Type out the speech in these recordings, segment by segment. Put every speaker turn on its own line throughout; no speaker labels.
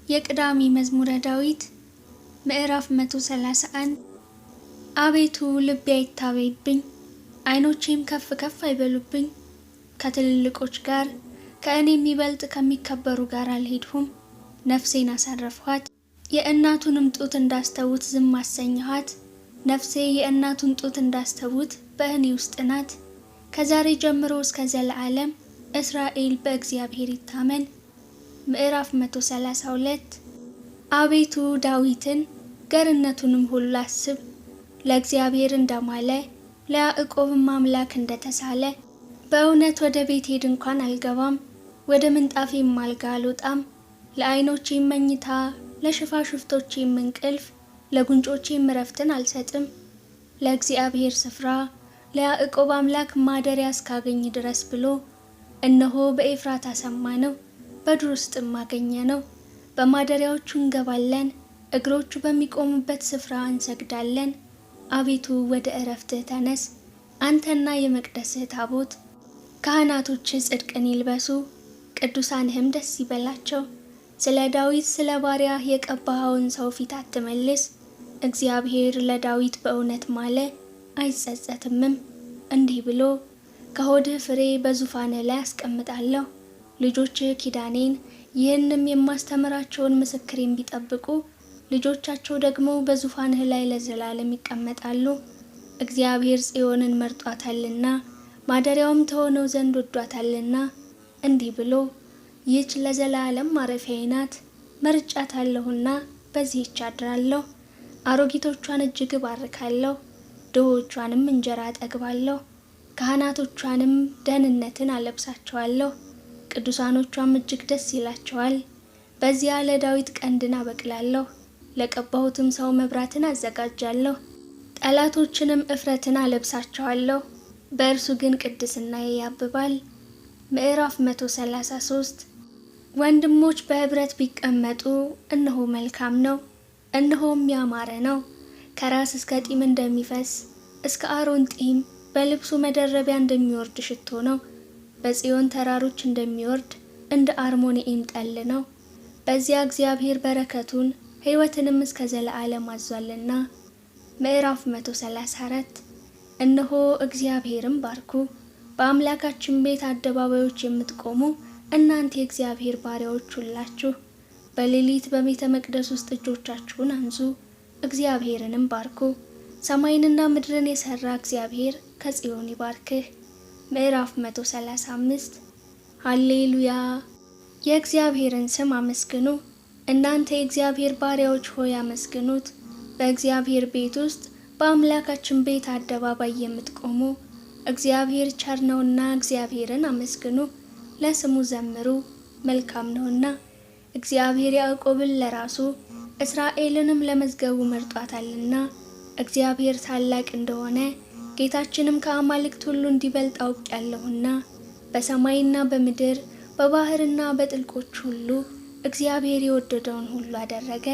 የቅዳሜ መዝሙረ ዳዊት ምዕራፍ 131 አቤቱ ልቤ አይታበይብኝ፣ ዓይኖቼም ከፍ ከፍ አይበሉብኝ። ከትልልቆች ጋር ከእኔ የሚበልጥ ከሚከበሩ ጋር አልሄድሁም። ነፍሴን አሳረፍኋት፣ የእናቱንም ጡት እንዳስተውት ዝም አሰኘኋት። ነፍሴ የእናቱን ጡት እንዳስተውት በእኔ ውስጥ ናት። ከዛሬ ጀምሮ እስከ ዘለዓለም እስራኤል በእግዚአብሔር ይታመን። ምዕራፍ 132 አቤቱ ዳዊትን ገርነቱንም ሁሉ አስብ። ለእግዚአብሔር እንደማለ ለያዕቆብም አምላክ እንደተሳለ። በእውነት ወደ ቤቴ ድንኳን አልገባም፣ ወደ ምንጣፌም አልጋ አልወጣም። ለዓይኖቼም መኝታ ለሽፋሽፍቶቼም እንቅልፍ ለጉንጮቼም ዕረፍትን አልሰጥም። ለእግዚአብሔር ስፍራ ለያዕቆብ አምላክ ማደሪያ እስካገኝ ድረስ ብሎ እነሆ በኤፍራታ ሰማነው፣ በዱር ውስጥም አገኘነው። በማደሪያዎቹ እንገባለን፣ እግሮቹ በሚቆሙበት ስፍራ እንሰግዳለን። አቤቱ ወደ ዕረፍትህ ተነስ፣ አንተና የመቅደስህ ታቦት። ካህናቶችህ ጽድቅን ይልበሱ፣ ቅዱሳንህም ደስ ይበላቸው። ስለ ዳዊት ስለ ባሪያህ የቀባኸውን ሰው ፊት አትመልስ። እግዚአብሔር ለዳዊት በእውነት ማለ አይጸጸትምም፣ እንዲህ ብሎ ከሆድህ ፍሬ በዙፋንህ ላይ አስቀምጣለሁ። ልጆችህ ኪዳኔን ይህንም የማስተምራቸውን ምስክሬን ቢጠብቁ ልጆቻቸው ደግሞ በዙፋንህ ላይ ለዘላለም ይቀመጣሉ። እግዚአብሔር ጽዮንን መርጧታልና ማደሪያውም ተሆነው ዘንድ ወዷታልና እንዲህ ብሎ ይህች ለዘላለም ማረፊያዬ ናት፣ መርጫታለሁና በዚህች አድራለሁ። አሮጊቶቿን እጅግ እባርካለሁ፣ ድሆቿንም እንጀራ አጠግባለሁ። ካህናቶቿንም ደህንነትን አለብሳቸዋለሁ፣ ቅዱሳኖቿም እጅግ ደስ ይላቸዋል። በዚያ ለዳዊት ቀንድን አበቅላለሁ፣ ለቀባሁትም ሰው መብራትን አዘጋጃለሁ። ጠላቶችንም እፍረትን አለብሳቸዋለሁ፣ በእርሱ ግን ቅድስናዬ ያብባል። ምዕራፍ 133 ወንድሞች በህብረት ቢቀመጡ እነሆ መልካም ነው፣ እነሆም ያማረ ነው። ከራስ እስከ ጢም እንደሚፈስ እስከ አሮን ጢም በልብሱ መደረቢያ እንደሚወርድ ሽቶ ነው። በጽዮን ተራሮች እንደሚወርድ እንደ አርሞንዔም ጠል ነው። በዚያ እግዚአብሔር በረከቱን ሕይወትንም እስከ ዘለዓለም አዟልና። ምዕራፍ 134 እነሆ እግዚአብሔርን ባርኩ፣ በአምላካችን ቤት አደባባዮች የምትቆሙ እናንተ የእግዚአብሔር ባሪያዎች ሁላችሁ። በሌሊት በቤተ መቅደስ ውስጥ እጆቻችሁን አንሱ፣ እግዚአብሔርንም ባርኩ። ሰማይንና ምድርን የሰራ እግዚአብሔር ከጽዮን ይባርክህ። ምዕራፍ 135 ሃሌሉያ። የእግዚአብሔርን ስም አመስግኑ፣ እናንተ የእግዚአብሔር ባሪያዎች ሆይ አመስግኑት። በእግዚአብሔር ቤት ውስጥ በአምላካችን ቤት አደባባይ የምትቆሙ እግዚአብሔር ቸር ነውና እግዚአብሔርን አመስግኑ፣ ለስሙ ዘምሩ፣ መልካም ነውና። እግዚአብሔር ያዕቆብን ለራሱ እስራኤልንም ለመዝገቡ መርጧታልና። እግዚአብሔር ታላቅ እንደሆነ ጌታችንም ከአማልክት ሁሉ እንዲበልጥ አውቄአለሁና። በሰማይና በምድር በባህርና በጥልቆች ሁሉ እግዚአብሔር የወደደውን ሁሉ አደረገ።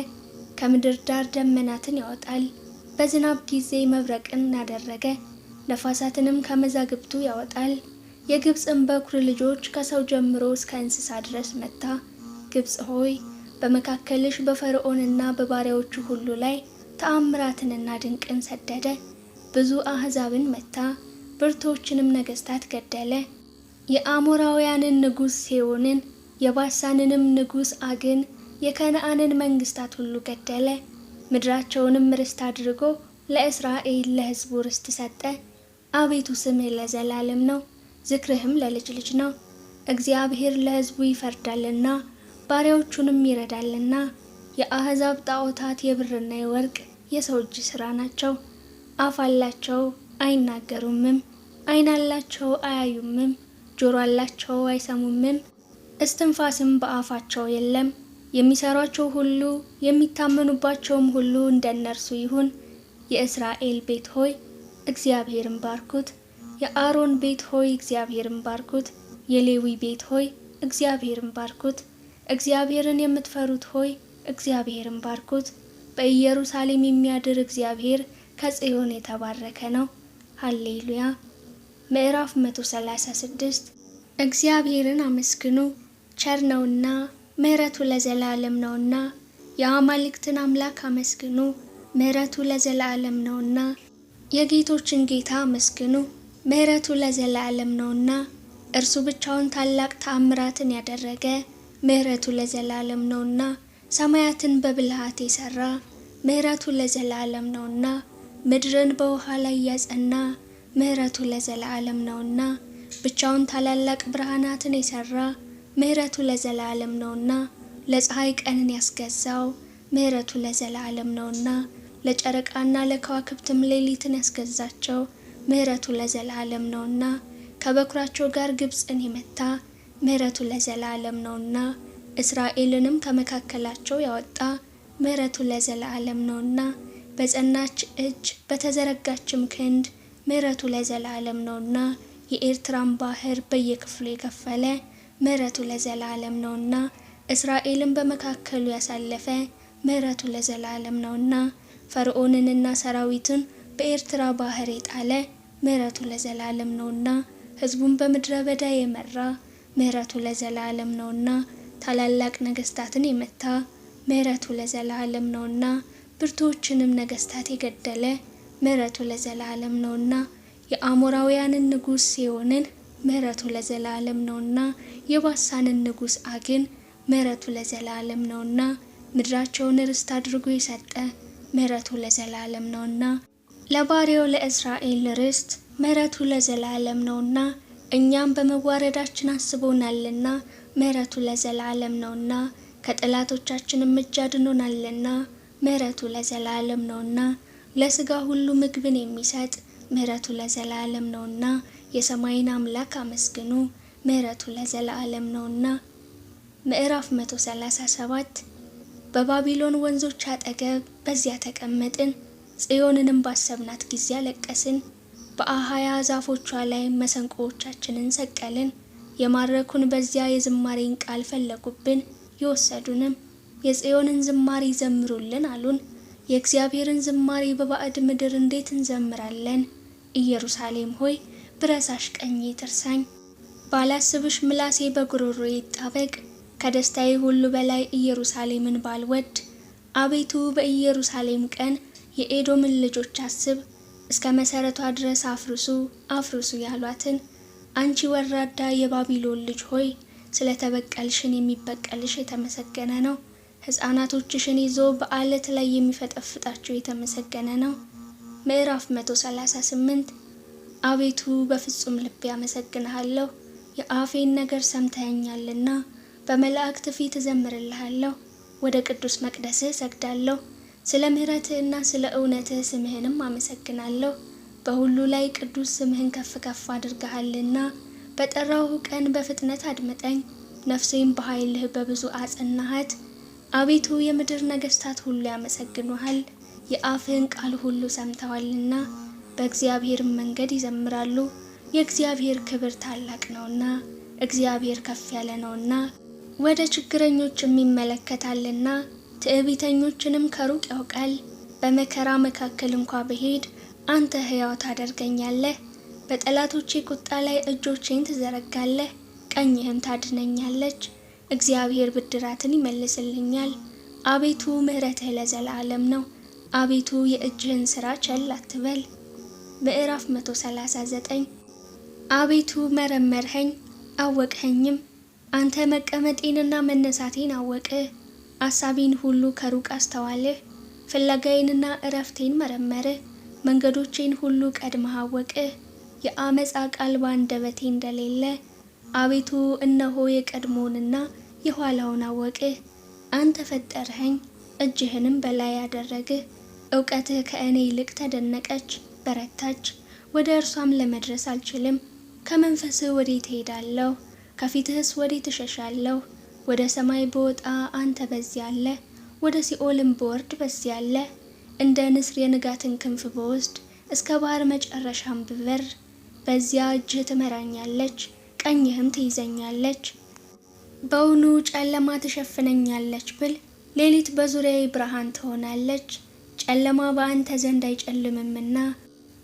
ከምድር ዳር ደመናትን ያወጣል፣ በዝናብ ጊዜ መብረቅን አደረገ። ነፋሳትንም ከመዛግብቱ ያወጣል። የግብፅን በኩር ልጆች ከሰው ጀምሮ እስከ እንስሳ ድረስ መታ። ግብፅ ሆይ በመካከልሽ በፈርዖንና በባሪያዎቹ ሁሉ ላይ ተአምራትንና ድንቅን ሰደደ። ብዙ አሕዛብን መታ፣ ብርቶችንም ነገሥታት ገደለ። የአሞራውያንን ንጉሥ ሴዎንን፣ የባሳንንም ንጉሥ ዐግን፣ የከነዓንን መንግሥታት ሁሉ ገደለ። ምድራቸውንም ርስት አድርጎ ለእስራኤል ለሕዝቡ ርስት ሰጠ። አቤቱ ስምህ ለዘላለም ነው፣ ዝክርህም ለልጅ ልጅ ነው። እግዚአብሔር ለሕዝቡ ይፈርዳልና ባሪያዎቹንም ይረዳልና። የአሕዛብ ጣዖታት የብርና የወርቅ የሰው እጅ ሥራ ናቸው። አፍ አላቸው አይናገሩምም፣ ዓይን አላቸው አያዩምም፣ ጆሮ አላቸው አይሰሙምም፣ እስትንፋስም በአፋቸው የለም። የሚሰሯቸው ሁሉ የሚታመኑባቸውም ሁሉ እንደነርሱ ይሁን። የእስራኤል ቤት ሆይ እግዚአብሔርን ባርኩት። የአሮን ቤት ሆይ እግዚአብሔርን ባርኩት። የሌዊ ቤት ሆይ እግዚአብሔርን ባርኩት። እግዚአብሔርን የምትፈሩት ሆይ እግዚአብሔርን ባርኩት። በኢየሩሳሌም የሚያድር እግዚአብሔር ከጽዮን የተባረከ ነው። ሃሌሉያ። ምዕራፍ 136 እግዚአብሔርን አመስግኑ፣ ቸር ነውና ምሕረቱ ለዘላለም ነውና። የአማልክትን አምላክ አመስግኑ፣ ምሕረቱ ለዘላለም ነውና። የጌቶችን ጌታ አመስግኑ፣ ምሕረቱ ለዘላለም ነውና። እርሱ ብቻውን ታላቅ ተአምራትን ያደረገ፣ ምሕረቱ ለዘላለም ነውና። ሰማያትን በብልሃት የሰራ፣ ምሕረቱ ለዘላለም ነውና። ምድርን በውሃ ላይ ያጸና፣ ምሕረቱ ለዘላለም ነውና። ብቻውን ታላላቅ ብርሃናትን የሰራ፣ ምሕረቱ ለዘላለም ነውና። ለፀሐይ ቀንን ያስገዛው፣ ምሕረቱ ለዘላለም ነውና። ለጨረቃና ለከዋክብትም ሌሊትን ያስገዛቸው፣ ምሕረቱ ለዘላለም ነውና። ከበኩራቸው ጋር ግብፅን የመታ፣ ምሕረቱ ለዘላለም ነውና። እስራኤልንም ከመካከላቸው ያወጣ፣ ምሕረቱ ለዘላለም ነውና። በጸናች እጅ በተዘረጋችም ክንድ፣ ምሕረቱ ለዘላለም ነውና። የኤርትራን ባህር በየክፍሉ የከፈለ፣ ምሕረቱ ለዘላለም ነውና። እስራኤልን በመካከሉ ያሳለፈ፣ ምሕረቱ ለዘላለም ነውና። ፈርዖንንና ሰራዊቱን በኤርትራ ባህር የጣለ፣ ምሕረቱ ለዘላለም ነውና። ሕዝቡን በምድረ በዳ የመራ፣ ምሕረቱ ለዘላለም ነውና። ታላላቅ ነገስታትን የመታ፣ ምሕረቱ ለዘላለም ነውና። ብርቱዎችንም ነገስታት የገደለ፣ ምሕረቱ ለዘላለም ነውና። የአሞራውያንን ንጉሥ ሴዎንን፣ ምሕረቱ ለዘላለም ነውና። የባሳንን ንጉሥ ዐግን፣ ምሕረቱ ለዘላለም ነውና። ምድራቸውን ርስት አድርጎ የሰጠ፣ ምሕረቱ ለዘላለም ነውና። ለባሪያው ለእስራኤል ርስት፣ ምሕረቱ ለዘላለም ነውና። እኛም በመዋረዳችን አስቦናልና፣ ምሕረቱ ለዘላለም ነውና። ከጠላቶቻችንም እጅ አድኖናልና፣ ምሕረቱ ለዘላለም ነውና። ለሥጋ ሁሉ ምግብን የሚሰጥ፣ ምሕረቱ ለዘላለም ነውና። የሰማይን አምላክ አመስግኑ፣ ምሕረቱ ለዘላለም ነውና። ምዕራፍ 137 በባቢሎን ወንዞች አጠገብ በዚያ ተቀመጥን፣ ጽዮንንም ባሰብናት ጊዜ አለቀስን። በአሃያ ዛፎቿ ላይ መሰንቆዎቻችንን ሰቀልን። የማረኩን በዚያ የዝማሬን ቃል ፈለጉብን፣ የወሰዱንም የጽዮንን ዝማሬ ዘምሩልን አሉን። የእግዚአብሔርን ዝማሬ በባዕድ ምድር እንዴት እንዘምራለን? ኢየሩሳሌም ሆይ ብረሳሽ ቀኜ ትርሳኝ። ባላስብሽ ምላሴ በጉሮሮ ይጣበቅ። ከደስታዬ ሁሉ በላይ ኢየሩሳሌምን ባልወድ። አቤቱ በኢየሩሳሌም ቀን የኤዶምን ልጆች አስብ። እስከ መሰረቷ ድረስ አፍርሱ አፍርሱ ያሏትን። አንቺ ወራዳ የባቢሎን ልጅ ሆይ ስለተበቀልሽን የሚበቀልሽ የተመሰገነ ነው። ሕፃናቶችሽን ይዞ በአለት ላይ የሚፈጠፍጣቸው የተመሰገነ ነው። ምዕራፍ 138 አቤቱ በፍጹም ልቤ አመሰግንሃለሁ። የአፌን ነገር ሰምተኸኛልና በመላእክት ፊት እዘምርልሃለሁ። ወደ ቅዱስ መቅደስህ እሰግዳለሁ። ስለ ምሕረትህና ስለ እውነትህ ስምህንም አመሰግናለሁ። በሁሉ ላይ ቅዱስ ስምህን ከፍ ከፍ አድርገሃልና በጠራሁ ቀን በፍጥነት አድምጠኝ። ነፍሴም በኃይልህ በብዙ አጸናሃት። አቤቱ የምድር ነገስታት ሁሉ ያመሰግኑሃል፣ የአፍህን ቃል ሁሉ ሰምተዋልና። በእግዚአብሔርም መንገድ ይዘምራሉ። የእግዚአብሔር ክብር ታላቅ ነውና፣ እግዚአብሔር ከፍ ያለ ነውና። ወደ ችግረኞችም ይመለከታልና፣ ትዕቢተኞችንም ከሩቅ ያውቃል። በመከራ መካከል እንኳ ብሄድ አንተ ሕያው ታደርገኛለህ። በጠላቶቼ ቁጣ ላይ እጆቼን ትዘረጋለህ፣ ቀኝህም ታድነኛለች። እግዚአብሔር ብድራትን ይመልስልኛል። አቤቱ ምሕረትህ ለዘላለም ነው። አቤቱ የእጅህን ሥራ ቸል አትበል። ምዕራፍ 139 አቤቱ መረመርኸኝ አወቅኸኝም። አንተ መቀመጤንና መነሳቴን አወቅህ። አሳቤን ሁሉ ከሩቅ አስተዋልህ። ፍለጋዬንና እረፍቴን መረመርህ። መንገዶቼን ሁሉ ቀድመህ አወቅህ። የአመፃ ቃል በአንደበቴ እንደሌለ አቤቱ እነሆ የቀድሞውንና የኋላውን አወቅህ። አንተ ፈጠርኸኝ፣ እጅህንም በላይ ያደረግህ። እውቀትህ ከእኔ ይልቅ ተደነቀች በረታች። ወደ እርሷም ለመድረስ አልችልም። ከመንፈስህ ወዴት እሄዳለሁ? ከፊትህስ ወዴት እሸሻለሁ? ወደ ሰማይ ብወጣ አንተ በዚያ አለ፣ ወደ ሲኦልም ብወርድ በዚያ አለ። እንደ ንስር የንጋትን ክንፍ ብወስድ እስከ ባህር መጨረሻም ብበር፣ በዚያ እጅህ ትመራኛለች፣ ቀኝህም ትይዘኛለች። በውኑ ጨለማ ትሸፍነኛለች ብል፣ ሌሊት በዙሪያዬ ብርሃን ትሆናለች። ጨለማ በአንተ ዘንድ አይጨልምምና፣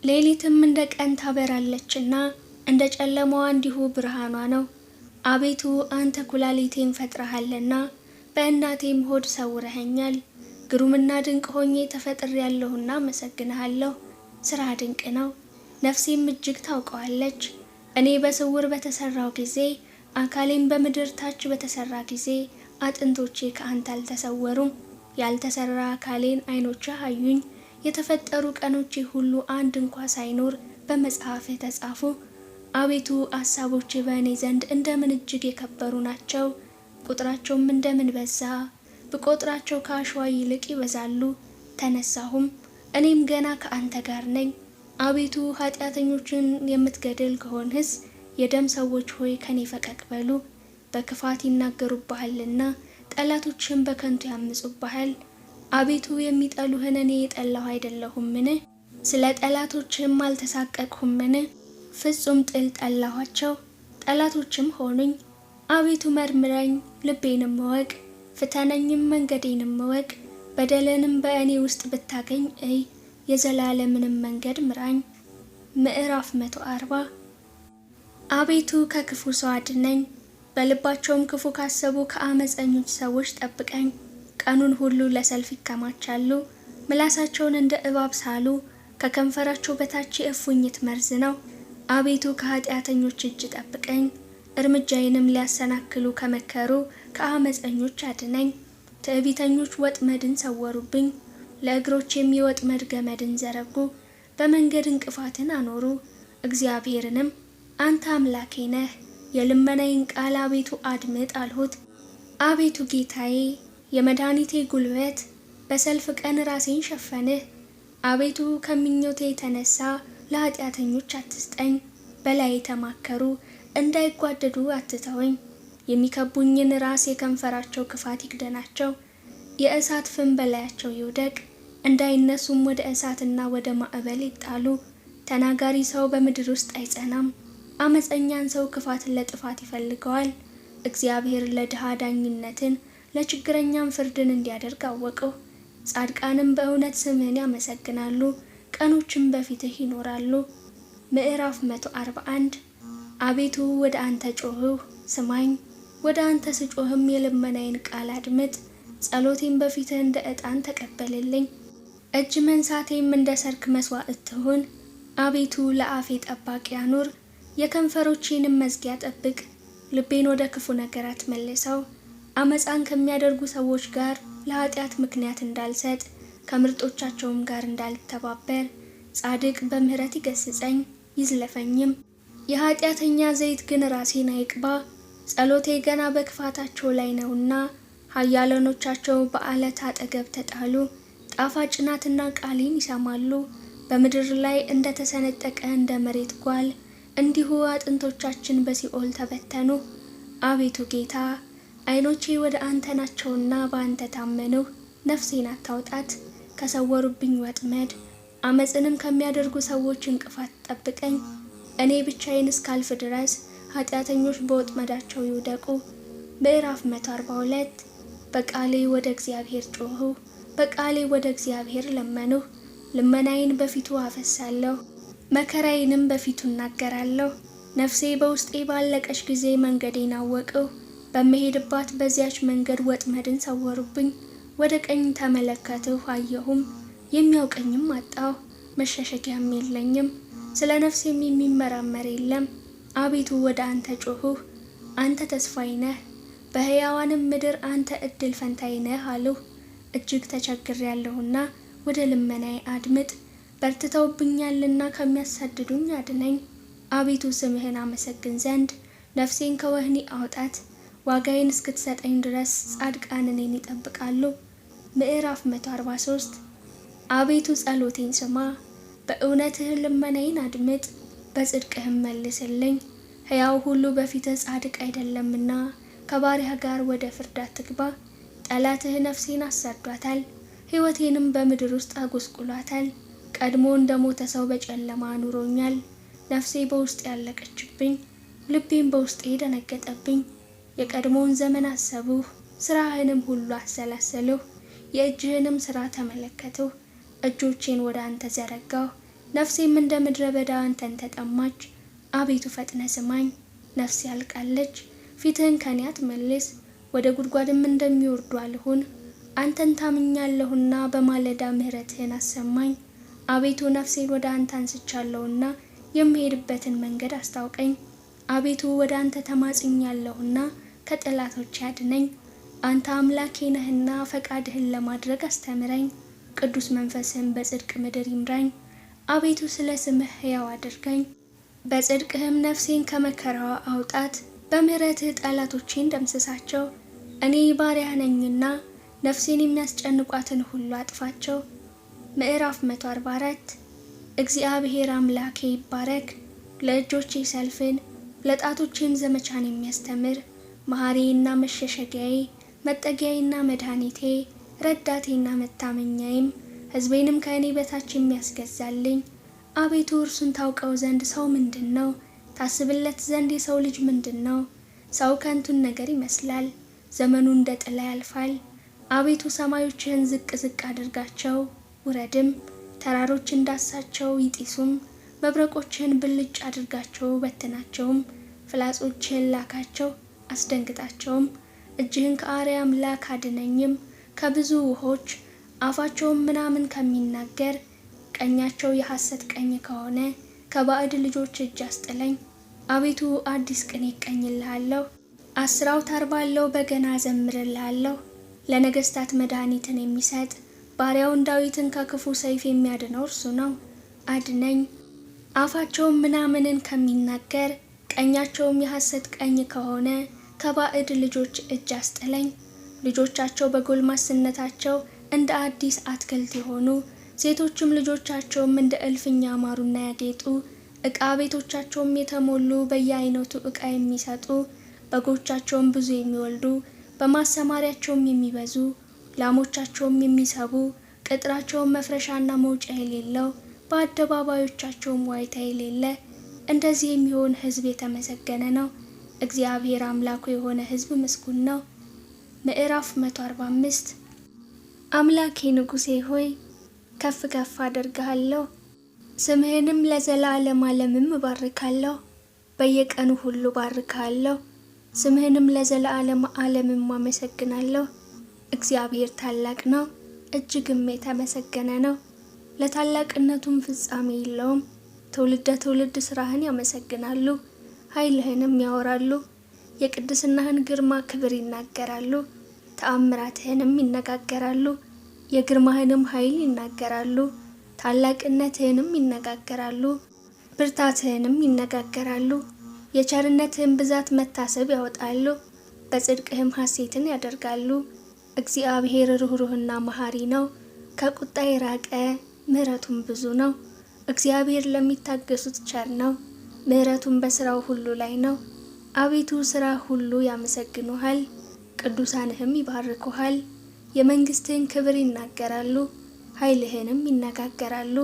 ሌሊትም እንደ ቀን ታበራለችና፣ እንደ ጨለማዋ እንዲሁ ብርሃኗ ነው። አቤቱ አንተ ኩላሊቴን ፈጥረሃልና፣ በእናቴም ሆድ ሰውረኸኛል። ግሩምና ድንቅ ሆኜ ተፈጥሬያለሁና አመሰግንሃለሁ። ስራ ድንቅ ነው፣ ነፍሴም እጅግ ታውቀዋለች። እኔ በስውር በተሰራው ጊዜ፣ አካሌም በምድር ታች በተሰራ ጊዜ አጥንቶቼ ከአንተ አልተሰወሩም። ያልተሰራ አካሌን ዓይኖችህ አዩኝ። የተፈጠሩ ቀኖቼ ሁሉ አንድ እንኳ ሳይኖር በመጽሐፍህ ተጻፉ። አቤቱ አሳቦችህ በእኔ ዘንድ እንደምን እጅግ የከበሩ ናቸው። ቁጥራቸውም እንደምን በዛ። ብቆጥራቸው ከአሸዋ ይልቅ ይበዛሉ። ተነሳሁም፣ እኔም ገና ከአንተ ጋር ነኝ። አቤቱ ኃጢአተኞችን የምትገድል ከሆንህስ የደም ሰዎች ሆይ ከኔ ፈቀቅ በሉ። በክፋት ይናገሩብሃልና ጠላቶችህም በከንቱ ያምፁብሃል። አቤቱ የሚጠሉህን እኔ የጠላሁ አይደለሁምን? ስለ ጠላቶችህም አልተሳቀቅሁምን? ፍጹም ጥል ጠላኋቸው፣ ጠላቶችም ሆኑኝ። አቤቱ መርምረኝ፣ ልቤንም እወቅ፣ ፍተነኝም፣ መንገዴንም እወቅ። በደልንም በእኔ ውስጥ ብታገኝ እይ፣ የዘላለምንም መንገድ ምራኝ። ምዕራፍ 140 አቤቱ ከክፉ ሰው አድነኝ፣ በልባቸውም ክፉ ካሰቡ ከአመፀኞች ሰዎች ጠብቀኝ። ቀኑን ሁሉ ለሰልፍ ይከማቻሉ፣ ምላሳቸውን እንደ እባብ ሳሉ። ከከንፈራቸው በታች የእፉኝት መርዝ ነው። አቤቱ ከኃጢአተኞች እጅ ጠብቀኝ፣ እርምጃዬንም ሊያሰናክሉ ከመከሩ ከአመፀኞች አድነኝ። ትዕቢተኞች ወጥመድን ሰወሩብኝ፣ ለእግሮቼም የወጥመድ ገመድን ዘረጉ። በመንገድ እንቅፋትን አኖሩ። እግዚአብሔርንም አንተ አምላኬ ነህ፣ የልመናዬን ቃል አቤቱ አድምጥ አልሁት። አቤቱ ጌታዬ፣ የመድኃኒቴ ጉልበት፣ በሰልፍ ቀን ራሴን ሸፈንህ። አቤቱ ከምኞቴ የተነሳ ለኃጢአተኞች አትስጠኝ። በላይ የተማከሩ እንዳይጓደዱ አትተወኝ። የሚከቡኝን ራስ የከንፈራቸው ክፋት ይክደናቸው። የእሳት ፍም በላያቸው ይውደቅ፣ እንዳይነሱም ወደ እሳትና ወደ ማዕበል ይጣሉ። ተናጋሪ ሰው በምድር ውስጥ አይጸናም። አመፀኛን ሰው ክፋትን ለጥፋት ይፈልገዋል። እግዚአብሔር ለድሃ ዳኝነትን ለችግረኛም ፍርድን እንዲያደርግ አወቅሁ። ጻድቃንም በእውነት ስምህን ያመሰግናሉ፣ ቀኖችም በፊትህ ይኖራሉ። ምዕራፍ 141 አቤቱ ወደ አንተ ጮኽሁ፣ ስማኝ። ወደ አንተ ስጮህም የልመናዬን ቃል አድምጥ። ጸሎቴም በፊትህ እንደ ዕጣን ተቀበልልኝ፣ እጅ መንሳቴም እንደ ሰርክ መስዋዕት ትሁን። አቤቱ ለአፌ ጠባቂ አኑር፣ የከንፈሮቼንም መዝጊያ ጠብቅ። ልቤን ወደ ክፉ ነገር አትመልሰው። አመፃን ከሚያደርጉ ሰዎች ጋር ለኃጢአት ምክንያት እንዳልሰጥ፣ ከምርጦቻቸውም ጋር እንዳልተባበር። ጻድቅ በምህረት ይገስጸኝ ይዝለፈኝም፣ የኃጢአተኛ ዘይት ግን ራሴን አይቅባ። ጸሎቴ ገና በክፋታቸው ላይ ነውና፣ ኃያላኖቻቸው በዓለት አጠገብ ተጣሉ። ጣፋጭ ናትና ቃሌን ይሰማሉ። በምድር ላይ እንደተሰነጠቀ እንደ መሬት ጓል እንዲሁ አጥንቶቻችን በሲኦል ተበተኑ። አቤቱ ጌታ፣ ዓይኖቼ ወደ አንተ ናቸውና በአንተ ታመንሁ። ነፍሴን አታውጣት ከሰወሩብኝ ወጥመድ፣ አመፅንም ከሚያደርጉ ሰዎች እንቅፋት ጠብቀኝ። እኔ ብቻዬን እስካልፍ ድረስ ኃጢአተኞች በወጥመዳቸው ይውደቁ። ምዕራፍ 142 በቃሌ ወደ እግዚአብሔር ጮኽሁ፣ በቃሌ ወደ እግዚአብሔር ለመንሁ። ልመናዬን በፊቱ አፈሳለሁ፣ መከራዬንም በፊቱ እናገራለሁ። ነፍሴ በውስጤ ባለቀች ጊዜ መንገዴን አወቅሁ። በምሄድባት በዚያች መንገድ ወጥመድን ሰወሩብኝ። ወደ ቀኝ ተመለከትሁ አየሁም፣ የሚያውቀኝም አጣሁ። መሸሸጊያም የለኝም፣ ስለ ነፍሴም የሚመራመር የለም። አቤቱ ወደ አንተ ጮኽሁ፣ አንተ ተስፋዬ ነህ። በሕያዋንም ምድር አንተ እድል ፈንታዬ ነህ አልሁ። እጅግ ተቸግሬያለሁና ወደ ልመናዬ አድምጥ። በርትተውብኛልና ከሚያሳድዱኝ አድነኝ። አቤቱ ስምህን አመሰግን ዘንድ ነፍሴን ከወህኒ አውጣት። ዋጋዬን እስክትሰጠኝ ድረስ ጻድቃን እኔን ይጠብቃሉ። ምዕራፍ 143 አቤቱ ጸሎቴን ስማ፣ በእውነትህ ልመናዬን አድምጥ፣ በጽድቅህም መልስልኝ። ሕያው ሁሉ በፊትህ ጻድቅ አይደለምና ከባሪያህ ጋር ወደ ፍርድ አትግባ። ጠላትህ ነፍሴን አሳዷታል፣ ሕይወቴንም በምድር ውስጥ አጎስቁሏታል። ቀድሞ እንደሞተ ሰው በጨለማ አኑሮኛል። ነፍሴ በውስጥ ያለቀችብኝ፣ ልቤም በውስጤ ደነገጠብኝ። የቀድሞውን ዘመን አሰብሁ፣ ስራህንም ሁሉ አሰላሰልሁ። የእጅህንም ስራ ተመለከትሁ። እጆቼን ወደ አንተ ዘረጋሁ፣ ነፍሴም እንደ ምድረ በዳ አንተን ተጠማች። አቤቱ ፈጥነ ስማኝ፣ ነፍሴ ያልቃለች። ፊትህን ከኔ አትመልስ፣ ወደ ጉድጓድም እንደሚወርዱ አልሁን። አንተን ታምኛለሁና በማለዳ ምሕረትህን አሰማኝ። አቤቱ ነፍሴን ወደ አንተ አንስቻለሁና የምሄድበትን መንገድ አስታውቀኝ። አቤቱ ወደ አንተ ተማጽኛለሁና ከጠላቶቼ አድነኝ። አንተ አምላኬ ነህና ፈቃድህን ለማድረግ አስተምረኝ። ቅዱስ መንፈስህን በጽድቅ ምድር ይምራኝ። አቤቱ ስለ ስምህ ሕያው አድርገኝ። በጽድቅህም ነፍሴን ከመከራዋ አውጣት። በምሕረትህ ጠላቶቼን ደምስሳቸው። እኔ ባሪያህ ነኝና ነፍሴን የሚያስጨንቋትን ሁሉ አጥፋቸው። ምዕራፍ 144 እግዚአብሔር አምላኬ ይባረክ። ለእጆቼ ሰልፍን ለጣቶቼም ዘመቻን የሚያስተምር መሐሪዬና መሸሸጊያዬ መጠጊያዬና መድኃኒቴ ረዳቴና መታመኛዬም ሕዝቤንም ከእኔ በታች የሚያስገዛልኝ። አቤቱ እርሱን ታውቀው ዘንድ ሰው ምንድን ነው? ታስብለት ዘንድ የሰው ልጅ ምንድን ነው? ሰው ከንቱን ነገር ይመስላል፣ ዘመኑ እንደ ጥላ ያልፋል። አቤቱ ሰማዮችህን ዝቅ ዝቅ አድርጋቸው ውረድም፣ ተራሮች እንዳሳቸው ይጢሱም። መብረቆችህን ብልጭ አድርጋቸው በትናቸውም፣ ፍላጾችህን ላካቸው አስደንግጣቸውም። እጅህን ከአርያም ላክ አድነኝም፣ ከብዙ ውሆች አፋቸውም ምናምን ከሚናገር ቀኛቸው የሐሰት ቀኝ ከሆነ ከባዕድ ልጆች እጅ አስጥለኝ። አቤቱ አዲስ ቅኔ እቀኝልሃለሁ፣ 10 አውታር ባለው በገና እዘምርልሃለሁ። ለነገስታት መድኃኒትን የሚሰጥ ባሪያውን ዳዊትን ከክፉ ሰይፍ የሚያድነው እርሱ ነው። አድነኝ። አፋቸውም ምናምንን ከሚናገር ቀኛቸውም የሐሰት ቀኝ ከሆነ ከባዕድ ልጆች እጅ አስጥለኝ። ልጆቻቸው በጎልማስነታቸው እንደ አዲስ አትክልት የሆኑ ሴቶችም ልጆቻቸውም እንደ እልፍኝ ያማሩና ያጌጡ ዕቃ ቤቶቻቸውም የተሞሉ በየአይነቱ ዕቃ የሚሰጡ በጎቻቸውም ብዙ የሚወልዱ በማሰማሪያቸውም የሚበዙ ላሞቻቸውም የሚሰቡ ቅጥራቸውም መፍረሻና መውጫ የሌለው በአደባባዮቻቸውም ዋይታ የሌለ እንደዚህ የሚሆን ሕዝብ የተመሰገነ ነው። እግዚአብሔር አምላኩ የሆነ ሕዝብ ምስጉን ነው። ምዕራፍ 145 አምላኬ ንጉሴ ሆይ ከፍ ከፍ አደርግሃለሁ፣ ስምህንም ለዘላለም ዓለምም እባርካለሁ። በየቀኑ ሁሉ ባርካለሁ፣ ስምህንም ለዘላለም ዓለምም አመሰግናለሁ። እግዚአብሔር ታላቅ ነው፣ እጅግም የተመሰገነ ነው፣ ለታላቅነቱም ፍጻሜ የለውም። ትውልደ ትውልድ ስራህን ያመሰግናሉ፣ ኃይልህንም ያወራሉ። የቅድስናህን ግርማ ክብር ይናገራሉ፣ ተአምራትህንም ይነጋገራሉ። የግርማህንም ኃይል ይናገራሉ፣ ታላቅነትህንም ይነጋገራሉ። ብርታትህንም ይነጋገራሉ። የቸርነትህን ብዛት መታሰብ ያወጣሉ፣ በጽድቅህም ሐሴትን ያደርጋሉ። እግዚአብሔር ርኅሩህና መሐሪ ነው፣ ከቁጣ የራቀ ምሕረቱም ብዙ ነው። እግዚአብሔር ለሚታገሱት ቸር ነው፣ ምሕረቱም በሥራው ሁሉ ላይ ነው። አቤቱ ሥራ ሁሉ ያመሰግኑሃል፣ ቅዱሳንህም ይባርኩሃል። የመንግሥትህን ክብር ይናገራሉ፣ ኃይልህንም ይነጋገራሉ።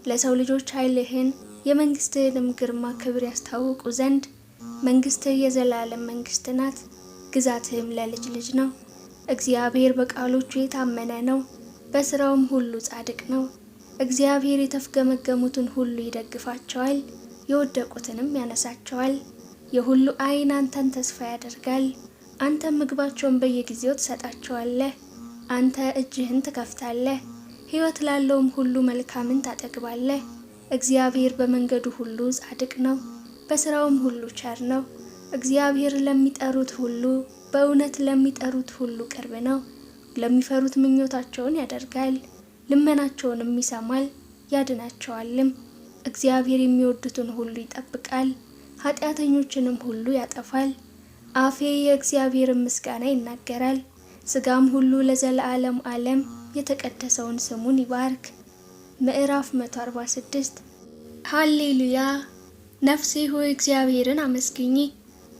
ለሰው ልጆች ኃይልህን የመንግሥትህንም ግርማ ክብር ያስታውቁ ዘንድ መንግሥትህ የዘላለም መንግሥት ናት፣ ግዛትህም ለልጅ ልጅ ነው። እግዚአብሔር በቃሎቹ የታመነ ነው፣ በሥራውም ሁሉ ጻድቅ ነው። እግዚአብሔር የተፍገመገሙትን ሁሉ ይደግፋቸዋል፣ የወደቁትንም ያነሳቸዋል። የሁሉ ዓይን አንተን ተስፋ ያደርጋል፣ አንተም ምግባቸውን በየጊዜው ትሰጣቸዋለህ። አንተ እጅህን ትከፍታለህ፣ ሕይወት ላለውም ሁሉ መልካምን ታጠግባለህ። እግዚአብሔር በመንገዱ ሁሉ ጻድቅ ነው፣ በሥራውም ሁሉ ቸር ነው። እግዚአብሔር ለሚጠሩት ሁሉ በእውነት ለሚጠሩት ሁሉ ቅርብ ነው። ለሚፈሩት ምኞታቸውን ያደርጋል፣ ልመናቸውንም ይሰማል ያድናቸዋልም። እግዚአብሔር የሚወዱትን ሁሉ ይጠብቃል፣ ኃጢአተኞችንም ሁሉ ያጠፋል። አፌ የእግዚአብሔርን ምስጋና ይናገራል፣ ሥጋም ሁሉ ለዘላለም ዓለም የተቀደሰውን ስሙን ይባርክ። ምዕራፍ 146 ሃሌሉያ። ነፍሴ ሆይ እግዚአብሔርን አመስግኚ፣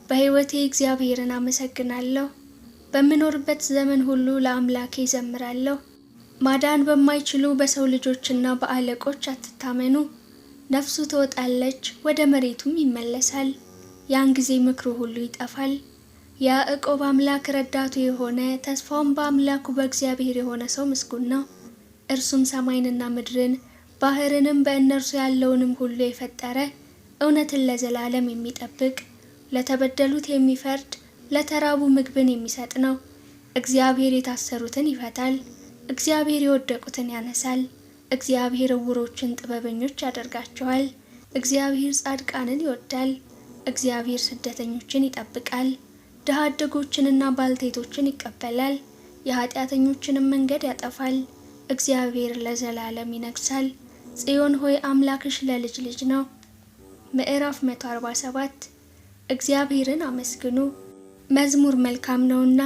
በሕይወቴ እግዚአብሔርን አመሰግናለሁ። በምኖርበት ዘመን ሁሉ ለአምላኬ ዘምራለሁ። ማዳን በማይችሉ በሰው ልጆችና በአለቆች አትታመኑ። ነፍሱ ትወጣለች፣ ወደ መሬቱም ይመለሳል። ያን ጊዜ ምክሩ ሁሉ ይጠፋል። የያዕቆብ አምላክ ረዳቱ የሆነ ተስፋውም በአምላኩ በእግዚአብሔር የሆነ ሰው ምስጉን ነው። እርሱም ሰማይንና ምድርን ባህርንም በእነርሱ ያለውንም ሁሉ የፈጠረ እውነትን ለዘላለም የሚጠብቅ ለተበደሉት የሚፈርድ ለተራቡ ምግብን የሚሰጥ ነው። እግዚአብሔር የታሰሩትን ይፈታል። እግዚአብሔር የወደቁትን ያነሳል። እግዚአብሔር ዕውሮችን ጥበበኞች ያደርጋቸዋል። እግዚአብሔር ጻድቃንን ይወዳል። እግዚአብሔር ስደተኞችን ይጠብቃል። ድሃ አደጎችንና ባልቴቶችን ይቀበላል። የኃጢአተኞችንም መንገድ ያጠፋል። እግዚአብሔር ለዘላለም ይነግሣል። ጽዮን ሆይ አምላክሽ ለልጅ ልጅ ነው። ምዕራፍ 147 እግዚአብሔርን አመስግኑ። መዝሙር መልካም ነውና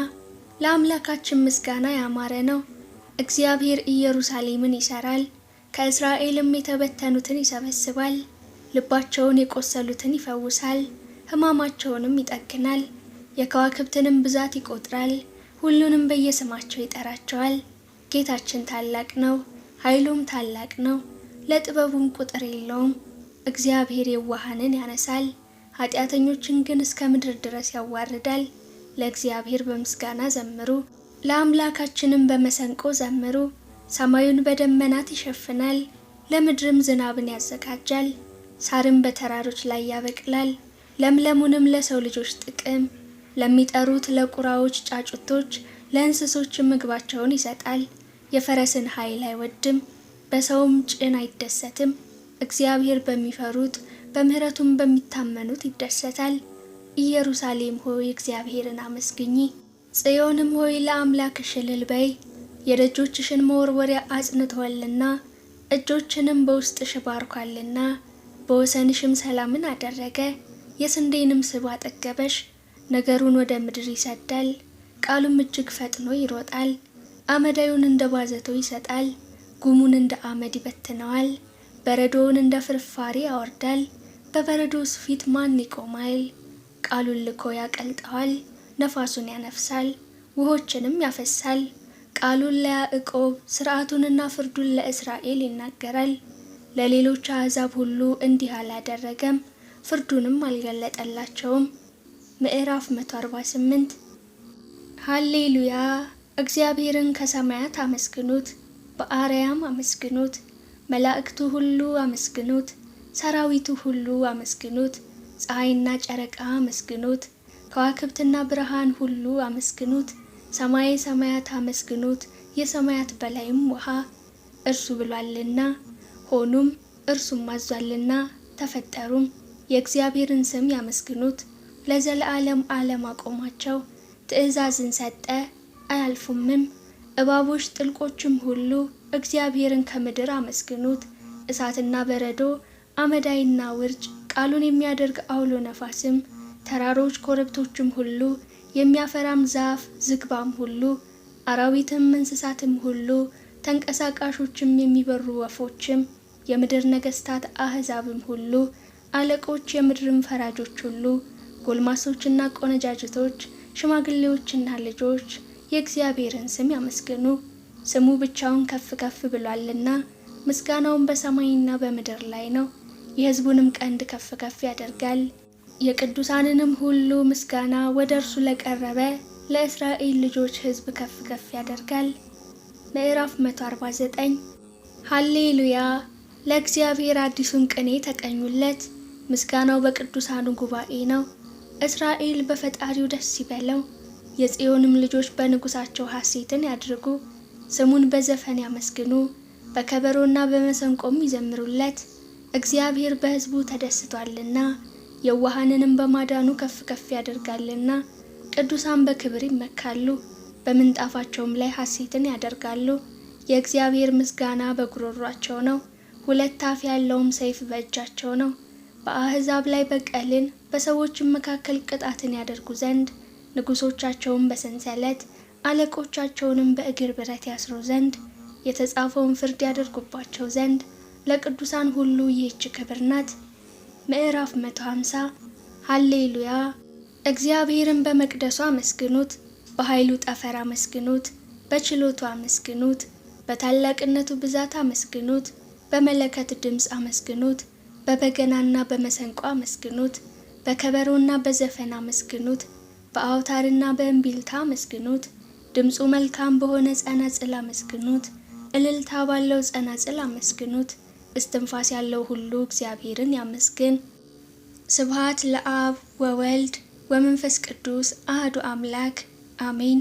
ለአምላካችን ምስጋና ያማረ ነው። እግዚአብሔር ኢየሩሳሌምን ይሠራል፣ ከእስራኤልም የተበተኑትን ይሰበስባል። ልባቸውን የቆሰሉትን ይፈውሳል፣ ሕማማቸውንም ይጠግናል። የከዋክብትንም ብዛት ይቆጥራል፣ ሁሉንም በየስማቸው ይጠራቸዋል። ጌታችን ታላቅ ነው፣ ኃይሉም ታላቅ ነው፣ ለጥበቡም ቁጥር የለውም። እግዚአብሔር የዋሃንን ያነሳል፣ ኃጢአተኞችን ግን እስከ ምድር ድረስ ያዋርዳል። ለእግዚአብሔር በምስጋና ዘምሩ፣ ለአምላካችንም በመሰንቆ ዘምሩ። ሰማዩን በደመናት ይሸፍናል፣ ለምድርም ዝናብን ያዘጋጃል። ሳርም በተራሮች ላይ ያበቅላል፣ ለምለሙንም ለሰው ልጆች ጥቅም፣ ለሚጠሩት ለቁራዎች ጫጩቶች፣ ለእንስሶችም ምግባቸውን ይሰጣል። የፈረስን ኃይል አይወድም፣ በሰውም ጭን አይደሰትም። እግዚአብሔር በሚፈሩት በምሕረቱም በሚታመኑት ይደሰታል። ኢየሩሳሌም ሆይ እግዚአብሔርን አመስግኚ፣ ጽዮንም ሆይ ለአምላክሽ እልል በይ። የደጆችሽን መወርወሪያ አጽንቶአልና እጆችንም በውስጥሽ ባርኳልና። በወሰንሽም ሰላምን አደረገ፣ የስንዴንም ስብ አጠገበሽ። ነገሩን ወደ ምድር ይሰዳል፣ ቃሉም እጅግ ፈጥኖ ይሮጣል። አመዳዩን እንደ ባዘቶ ይሰጣል፣ ጉሙን እንደ አመድ ይበትነዋል። በረዶውን እንደ ፍርፋሪ ያወርዳል። በበረዶስ ፊት ማን ይቆማል? ቃሉን ልኮ ያቀልጠዋል፣ ነፋሱን ያነፍሳል፣ ውሆችንም ያፈሳል። ቃሉን ለያዕቆብ ሥርዓቱንና ፍርዱን ለእስራኤል ይናገራል። ለሌሎች አሕዛብ ሁሉ እንዲህ አላደረገም፣ ፍርዱንም አልገለጠላቸውም። ምዕራፍ 148 ሃሌሉያ! እግዚአብሔርን ከሰማያት አመስግኑት፣ በአርያም አመስግኑት። መላእክቱ ሁሉ አመስግኑት፣ ሰራዊቱ ሁሉ አመስግኑት። ፀሐይና ጨረቃ አመስግኑት፣ ከዋክብትና ብርሃን ሁሉ አመስግኑት። ሰማየ ሰማያት አመስግኑት፣ የሰማያት በላይም ውሃ። እርሱ ብሏልና ሆኑም፣ እርሱም አዟልና ተፈጠሩም። የእግዚአብሔርን ስም ያመስግኑት፣ ለዘለዓለም ዓለም አቆማቸው። ትእዛዝን ሰጠ አያልፉምም። እባቦች ጥልቆችም ሁሉ እግዚአብሔርን ከምድር አመስግኑት። እሳትና በረዶ፣ አመዳይና ውርጭ፣ ቃሉን የሚያደርግ አውሎ ነፋስም፣ ተራሮች ኮረብቶችም ሁሉ፣ የሚያፈራም ዛፍ ዝግባም ሁሉ፣ አራዊትም እንስሳትም ሁሉ፣ ተንቀሳቃሾችም የሚበሩ ወፎችም፣ የምድር ነገስታት አሕዛብም ሁሉ፣ አለቆች የምድርም ፈራጆች ሁሉ፣ ጎልማሶችና ቆነጃጅቶች፣ ሽማግሌዎችና ልጆች የእግዚአብሔርን ስም ያመስግኑ። ስሙ ብቻውን ከፍ ከፍ ብሏልና፣ ምስጋናውን በሰማይና በምድር ላይ ነው። የሕዝቡንም ቀንድ ከፍ ከፍ ያደርጋል። የቅዱሳንንም ሁሉ ምስጋና ወደ እርሱ ለቀረበ ለእስራኤል ልጆች ሕዝብ ከፍ ከፍ ያደርጋል። ምዕራፍ 149 ሃሌሉያ! ለእግዚአብሔር አዲሱን ቅኔ ተቀኙለት፣ ምስጋናው በቅዱሳኑ ጉባኤ ነው። እስራኤል በፈጣሪው ደስ ይበለው፣ የጽዮንም ልጆች በንጉሳቸው ሐሴትን ያድርጉ። ስሙን በዘፈን ያመስግኑ፣ በከበሮና በመሰንቆም ይዘምሩለት። እግዚአብሔር በሕዝቡ ተደስቷልና የዋሃንንም በማዳኑ ከፍ ከፍ ያደርጋልና። ቅዱሳን በክብር ይመካሉ፣ በምንጣፋቸውም ላይ ሐሴትን ያደርጋሉ። የእግዚአብሔር ምስጋና በጉሮሯቸው ነው፣ ሁለት አፍ ያለውም ሰይፍ በእጃቸው ነው። በአሕዛብ ላይ በቀልን በሰዎችም መካከል ቅጣትን ያደርጉ ዘንድ፣ ንጉሶቻቸውን በሰንሰለት አለቆቻቸውንም በእግር ብረት ያስሩ ዘንድ፣ የተጻፈውን ፍርድ ያደርጉባቸው ዘንድ ለቅዱሳን ሁሉ ይህች ክብር ናት። ምዕራፍ 150 ሃሌሉያ! እግዚአብሔርን በመቅደሱ አመስግኑት፣ በኃይሉ ጠፈር አመስግኑት፣ በችሎቱ አመስግኑት፣ በታላቅነቱ ብዛት አመስግኑት፣ በመለከት ድምፅ አመስግኑት፣ በበገናና በመሰንቆ አመስግኑት፣ በከበሮና በዘፈን አመስግኑት፣ በአውታርና በእምቢልታ አመስግኑት፣ ድምፁ መልካም በሆነ ጸናጽል አመስግኑት፣ እልልታ ባለው ጸናጽል አመስግኑት። እስትንፋስ ያለው ሁሉ እግዚአብሔርን ያመስግን። ስብሐት ለአብ ወወልድ ወመንፈስ ቅዱስ አሐዱ አምላክ አሜን።